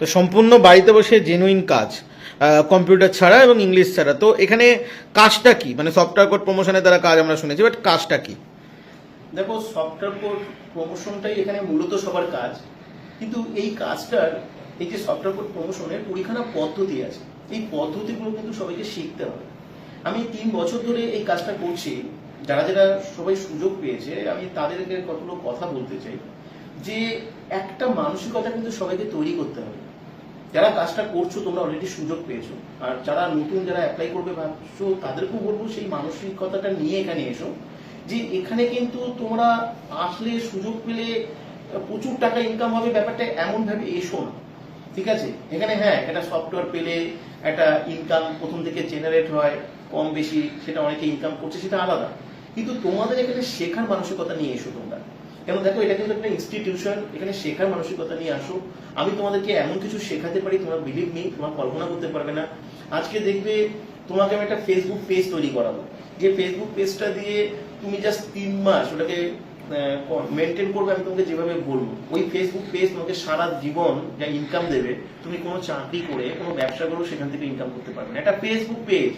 তো সম্পূর্ণ বাড়িতে বসে জেনুইন কাজ, কম্পিউটার ছাড়া এবং ইংলিশ ছাড়া। তো এখানে কাজটা কি, মানে সফটওয়্যার কোড প্রমোশনের দ্বারা কাজ আমরা শুনেছি, বাট কাজটা কি? দেখো, সফটওয়্যার কোড প্রমোশনটাই এখানে মূলত সবার কাজ, কিন্তু এই কাজটার, এই যে সফটওয়্যার কোড প্রমোশনের কুড়িখানা পদ্ধতি আছে, এই পদ্ধতিগুলো কিন্তু সবাইকে শিখতে হবে। আমি 3 বছর ধরে এই কাজটা করছি। যারা যারা সবাই সুযোগ পেয়েছে, আমি তাদেরকে কতগুলো কথা বলতে চাই যে একটা মানসিকতা কিন্তু সবাইকে তৈরি করতে হবে। যারা কাজটা করছো তোমরা অলরেডি সুযোগ পেয়েছো, আর যারা নতুন যারা অ্যাপ্লাই করবে ভাবছো তাদেরকেও বলবো সেই মানসিকতাটা নিয়ে এখানে এসো, যে এখানে কিন্তু তোমরা আসলে সুযোগ পেলে প্রচুর টাকা ইনকাম হবে, ব্যাপারটা এমন ভাবে এসো না। ঠিক আছে, এখানে হ্যাঁ একটা সফটওয়্যার পেলে একটা ইনকাম প্রথম থেকে জেনারেট হয় কম বেশি, সেটা অনেকে ইনকাম করছে, সেটা আলাদা। কিন্তু তোমাদের এখানে শেখার মানসিকতা নিয়ে এসো তোমরা। কেন দেখো, এটা কিন্তু একটা ইনস্টিটিউশন, এখানে শেখার মানসিকতা নিয়ে আসো। আমি তোমাদেরকে এমন কিছু শেখাতে পারি তোমরা বিলিভ মি, তোমরা কল্পনা করতে পারবে না। আজকে দেখবে তোমাকে আমি একটা ফেসবুক পেজ তৈরি করাবো, যে ফেসবুক পেজটা দিয়ে তুমি জাস্ট 3 মাস ওটাকে মেনটেন করবে, আমি তোমাকে যেভাবে বলবো ওই ফেসবুক পেজ তোমাকে সারা জীবন যা ইনকাম দেবে, তুমি কোনো চাকরি করে কোনো ব্যবসা করো সেখান থেকে ইনকাম করতে পারবে না। একটা ফেসবুক পেজ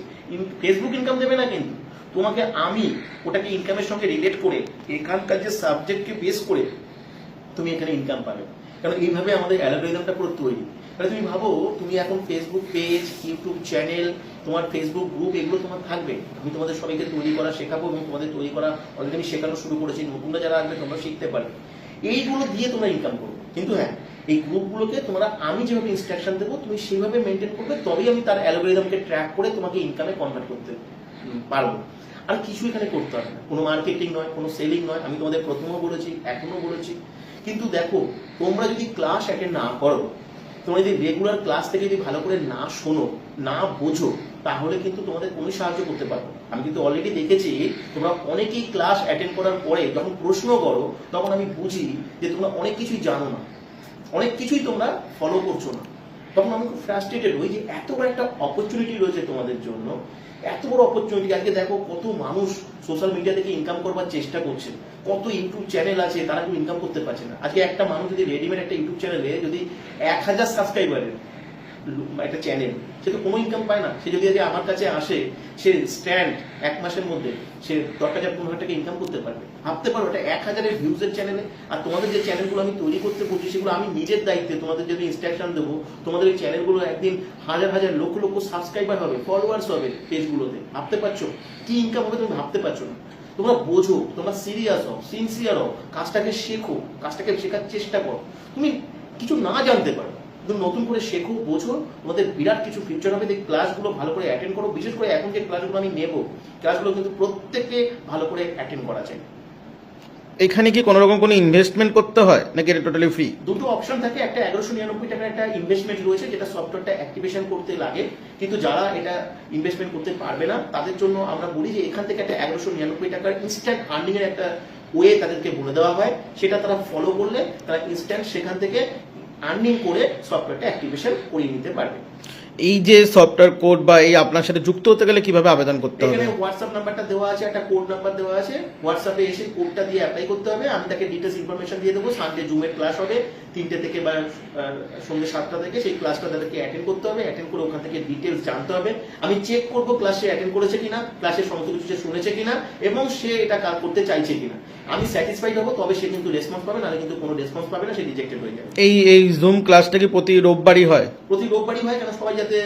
ফেসবুক ইনকাম দেবে না, কিন্তু তোমাকে আমি ওটাকে ইনকামের সঙ্গে রিলেট করে এখানকার যে সাবজেক্টকে বেস করে তুমি এখানে ইনকাম পাবে। কারণ এইভাবে আমাদের অ্যালগরিদমটা পুরো তৈরি। তাহলে তুমি ভাবো, তুমি এখন ফেসবুক পেজ, ইউটিউব চ্যানেল, তোমার ফেসবুক গ্রুপ, এগুলো তোমার থাকবে। আমি তোমাদের সবাইকে তৈরি করা শেখাবো, এবং তোমাদের তৈরি করা অলরেডি আমি শেখানো শুরু করেছি। নতুনরা যারা আসবে তোমরা শিখতে পারবে, এইগুলো দিয়ে তোমরা ইনকাম করবে। কিন্তু হ্যাঁ, এই গ্রুপগুলোকে তোমরা আমি যেভাবে ইনস্ট্রাকশন দেবো তুমি সেভাবে মেনটেন করবে, তবেই আমি তার অ্যালগরিদমকে ট্র্যাক করে তোমাকে ইনকামে কনভার্ট করতে পারবো। আর কিছু এখানে করতে হবে না, কোনো মার্কেটিং নয়, কোনো সেলিং নয়। আমি তোমাদের প্রথমেও বলেছি, এখনো বলেছি। কিন্তু দেখো, তোমরা যদি ক্লাস অ্যাটেন্ড না করো, তোমরা যদি রেগুলার ক্লাস থেকে যদি ভালো করে না শোনো, না বোঝো, তাহলে কিন্তু তোমাদের কোনো সাহায্য করতে পারবো। আমি কিন্তু অলরেডি দেখেছি তোমরা অনেকেই ক্লাস অ্যাটেন্ড করার পরে যখন প্রশ্ন করো, তখন আমি বুঝি যে তোমরা অনেক কিছুই জানো না, অনেক কিছুই তোমরা ফলো করছো না। তখন আমি খুব ফ্রাস্ট্রেটেড হই যে এত বড় একটা অপরচুনিটি রয়েছে তোমাদের জন্য, এত বড় অপরচুনিটি। আজকে দেখো কত মানুষ সোশ্যাল মিডিয়া থেকে ইনকাম করবার চেষ্টা করছে, কত ইউটিউব চ্যানেল আছে, তারা কিন্তু ইনকাম করতে পারছে না। আজকে একটা মানুষ যদি রেডিমেড একটা ইউটিউব চ্যানেলে যদি 1000 সাবস্ক্রাইবারের একটা চ্যানেল, সে তো কোনো ইনকাম পায় না। সে যদি আজকে আমার কাছে আসে, সে স্ট্যান্ড 1 মাসের মধ্যে সে 10,000-15,000 টাকা ইনকাম করতে পারবে। ভাবতে পারো, এটা 1000-এর ভিউজের চ্যানেলে। আর তোমাদের যে চ্যানেলগুলো আমি তৈরি করতে বলছি, সেগুলো আমি নিজের দায়িত্বে তোমাদের যদি ইনস্ট্রাকশন দেবো, তোমাদের এই চ্যানেলগুলো একদিন হাজার হাজার লক্ষ লক্ষ সাবস্ক্রাইবার হবে, ফলোয়ার্স হবে পেজগুলোতে। ভাবতে পারছো কি ইনকাম হবে? তুমি ভাবতে পারছো না। তোমরা বোঝো, তোমরা সিরিয়াস হও, সিনসিয়ার হও, কাজটাকে শেখো, কাজটাকে শেখার চেষ্টা করো। তুমি কিছু না জানতে পারো, তুমি নতুন করে শেখো, বোঝো, তোমাদের বিরাট কিছু ফিউচার হবে। ক্লাসগুলো ভালো করে অ্যাটেন্ড করো। বিশেষ করে এখন যে ক্লাসগুলো আমি নেব, ক্লাসগুলো কিন্তু প্রত্যেককে ভালো করে অ্যাটেন্ড করা চাই। এখানে কি কোনো রকম কোনো ইনভেস্টমেন্ট করতে হয় নাকি এটা টোটালি ফ্রি? দুটো অপশন থাকে। একটা 1199 টাকার একটা ইনভেস্টমেন্ট রয়েছে, যেটা সফটওয়্যারটা অ্যাক্টিভেশন করতে লাগে। কিন্তু যারা এটা ইনভেস্টমেন্ট করতে পারবে না, তাদের জন্য আমরা বলি যে এখান থেকে একটা 1199 টাকার ইনস্ট্যান্ট আর্নিং এর একটা ওয়ে তাদেরকে বলে দেওয়া হয়। সেটা তারা ফলো করলে তারা ইনস্ট্যান্ট সেখান থেকে আর্নিং করে সফটওয়্যারটা অ্যাক্টিভেশন করিয়ে নিতে পারবে। এই যে সফটওয়্যার কোড বা এই আপনার সাথে যুক্ত হতে গেলে কিভাবে আবেদন করতে হবে? এখানে হোয়াটসঅ্যাপ নাম্বারটা দেওয়া আছে, একটা কোড নাম্বার দেওয়া আছে। হোয়াটসঅ্যাপে এসে কোডটা দিয়ে অ্যাপ্লাই করতে হবে। আমি তাকে ডিটেলস ইনফরমেশন দিয়ে দেবো। সানডে জুমের ক্লাস হবে 3টে থেকে বা সন্ধ্যে 7টা থেকে। সেই ক্লাসটা তাদেরকে অ্যাটেন্ড করতে হবে। অ্যাটেন্ড করে ওখান থেকে ডিটেলস জানতে হবে। আমি চেক করব ক্লাসে অ্যাটেন্ড করেছে কিনা, ক্লাসের সমস্ত কিছু সে শুনেছে কিনা, এবং সে এটা করতে চাইছে কিনা। আমি স্যাটিসফাইড হবো, তবে সে কিন্তু রেসপন্স পাবে, নাহলে কিন্তু কোনো রেসপন্স পাবে না, সে রিজেক্টেড হয়ে যাবে। এই জুম ক্লাসটা কি প্রতি রোববারই হয়? প্রতি রোববারই হয়, কেন সবাই যাতে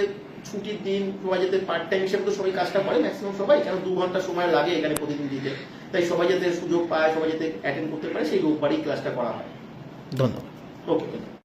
ছুটির দিন, সবাই যাতে পার্ট টাইম হিসেবে তো সবাই কাজটা করে ম্যাক্সিমাম সবাই, কেন 2 ঘন্টা সময় লাগে এখানে প্রতিদিন দিতে। তাই সবাই যাতে সুযোগ পায়, সবাই যাতে অ্যাটেন্ড করতে পারে, সেই রোববারই ক্লাসটা করা হয়। ধন্যবাদ। ওকে।